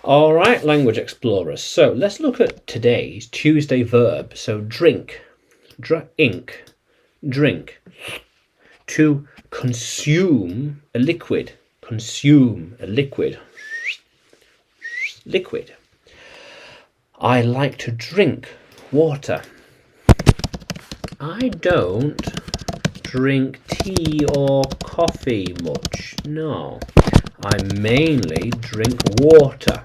All right, language explorers. So let's look at today's Tuesday verb. So drink, drink, drink. To consume a liquid, consume a liquid, liquid. I like to drink water. I don't drink tea or coffee much. No, I mainly drink water.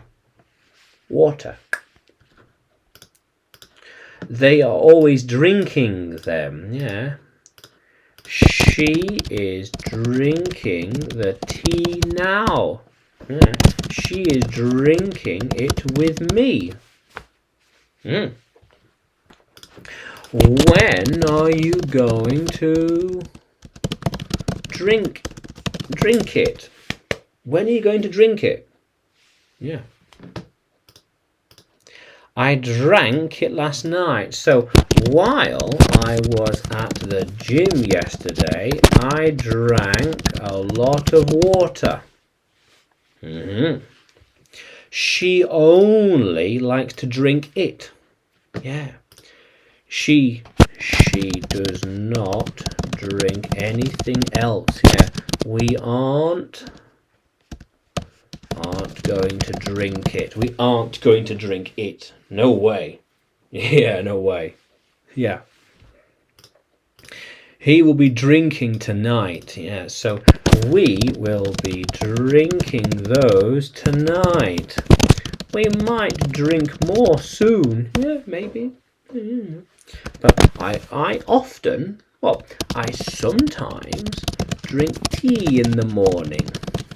Water. They are always drinking them, yeah. She is drinking the tea now. Yeah. She is drinking it with me. When are you going to drink it? When are you going to drink it? Yeah. I drank it last night. So while I was at the gym yesterday, I drank a lot of water. She only likes to drink it. Yeah. She does not drink anything else. Yeah. We aren't going to drink it. We aren't going to drink it. No way. Yeah, no way. Yeah. He will be drinking tonight. Yeah, so we will be drinking those tonight. We might drink more soon. Yeah, maybe. But I sometimes drink tea in the morning.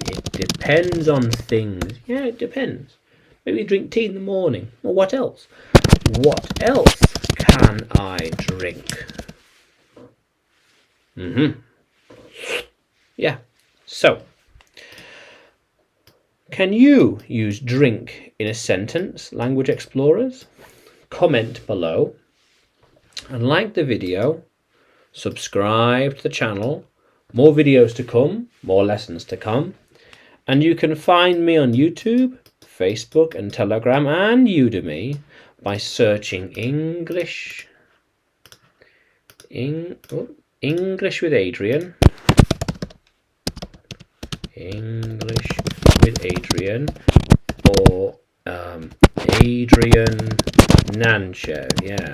It depends on things. Yeah, it depends. Maybe drink tea in the morning. Or what else? What else can I drink? Yeah. So, can you use drink in a sentence, language explorers? Comment below and like the video. Subscribe to the channel. More videos to come, more lessons to come. And you can find me on YouTube, Facebook and Telegram and Udemy by searching English with Adrian. English with Adrian or Adrian Nanchev. Yeah.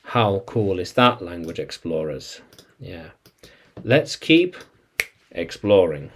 How cool is that, language explorers? Yeah. Let's keep exploring.